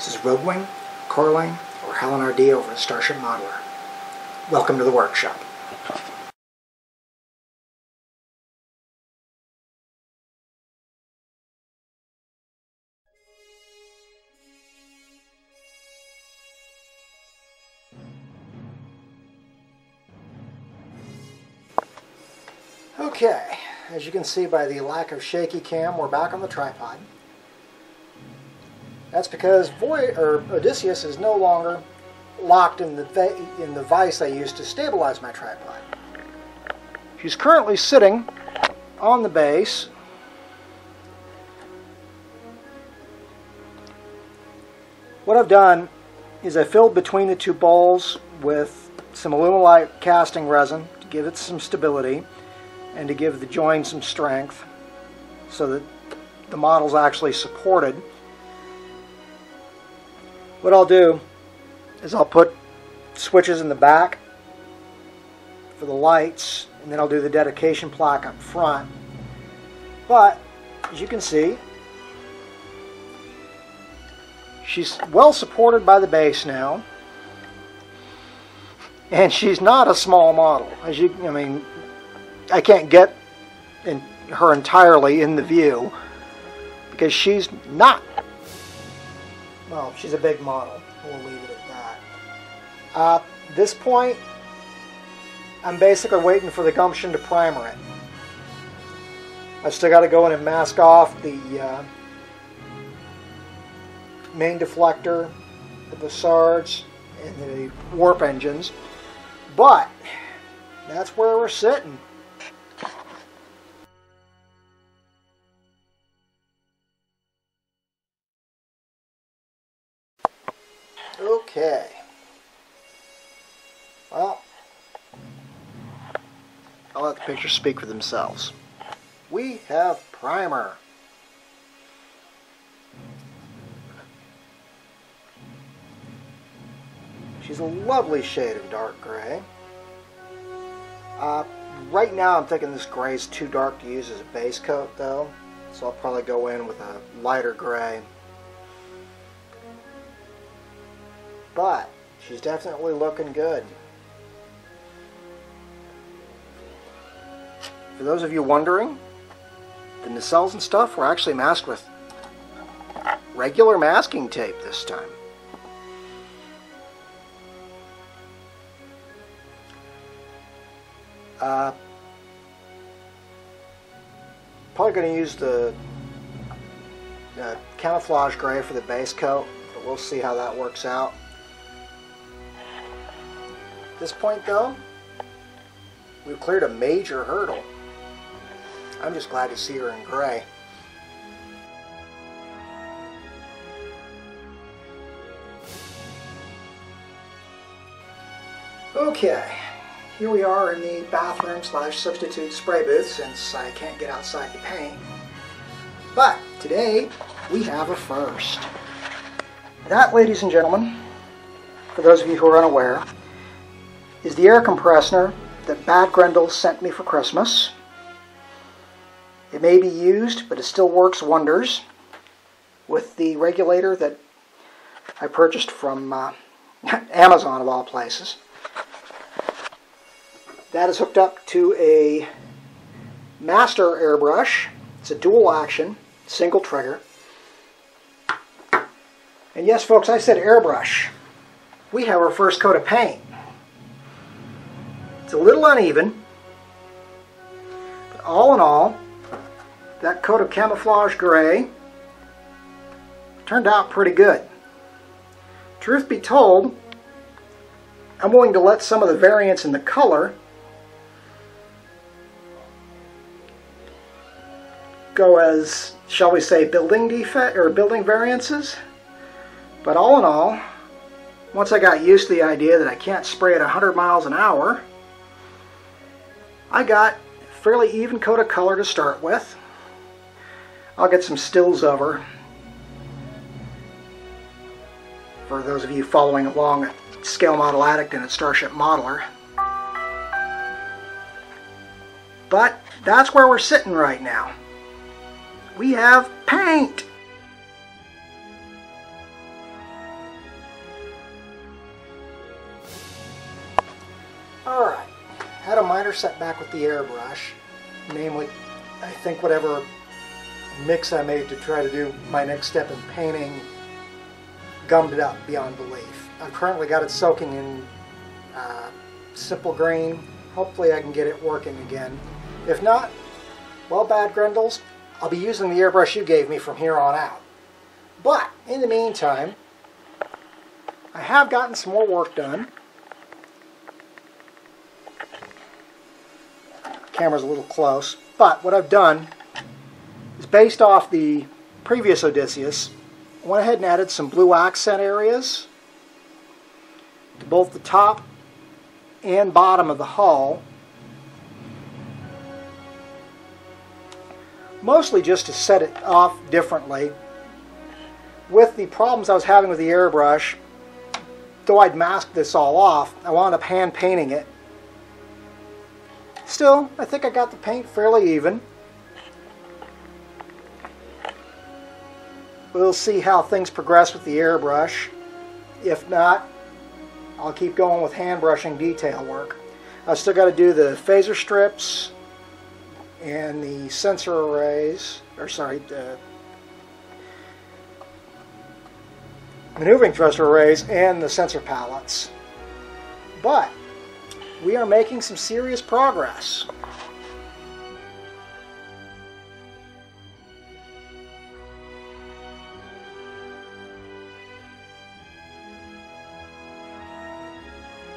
This is Rogue Wing, Coraline, or Helen R.D. over at Starship Modeler. Welcome to the workshop. Okay, as you can see by the lack of shaky cam, we're back on the tripod. That's because Odysseus is no longer locked in the vise I used to stabilize my tripod. She's currently sitting on the base. What I've done is I filled between the two bowls with some aluminite casting resin to give it some stability and to give the join some strength so that the model's actually supported. What I'll do is I'll put switches in the back for the lights, and then I'll do the dedication plaque up front. But as you can see, she's well supported by the base now, and she's not a small model. I can't get her entirely in the view because she's not. Well, she's a big model. We'll leave it at that. This point, I'm basically waiting for the gumption to primer it. I've still got to go in and mask off the main deflector, the Bussards, and the warp engines. But that's where we're sitting. Okay. Well, I'll let the pictures speak for themselves. We have primer. She's a lovely shade of dark gray. Right now I'm thinking this gray is too dark to use as a base coat though, so I'll probably go in with a lighter gray. But she's definitely looking good. For those of you wondering, the nacelles and stuff were actually masked with regular masking tape this time. Probably going to use the camouflage gray for the base coat, but we'll see how that works out. At this point though, we've cleared a major hurdle. I'm just glad to see her in gray. Okay, here we are in the bathroom / substitute spray booth since I can't get outside to paint. But today we have a first. That, ladies and gentlemen, for those of you who are unaware, is the air compressor that Bad Grendel sent me for Christmas. It may be used, but it still works wonders with the regulator that I purchased from Amazon of all places. That is hooked up to a master airbrush. It's a dual action, single trigger. And yes, folks, I said airbrush. We have our first coat of paint. It's a little uneven, but all in all, that coat of camouflage gray turned out pretty good. Truth be told, I'm willing to let some of the variance in the color go as, shall we say, building defect or building variances. But all in all, once I got used to the idea that I can't spray at 100 miles an hour, I got a fairly even coat of color to start with. I'll get some stills over for those of you following along at Scale Model Addict and at Starship Modeler. But that's where we're sitting right now. We have paint. minor setback with the airbrush. Namely, I think whatever mix I made to try to do my next step in painting gummed it up beyond belief. I've currently got it soaking in simple green. Hopefully I can get it working again. If not, well, bad Grendels, I'll be using the airbrush you gave me from here on out. But in the meantime, I have gotten some more work done. Camera's a little close, but what I've done is based off the previous Odysseus. I went ahead and added some blue accent areas to both the top and bottom of the hull, mostly just to set it off differently. With the problems I was having with the airbrush, though I'd masked this all off, I wound up hand painting it. Still, I think I got the paint fairly even. We'll see how things progress with the airbrush. If not, I'll keep going with hand brushing detail work. I've still got to do the phaser strips and the sensor arrays, the maneuvering thruster arrays and the sensor palettes. But we are making some serious progress.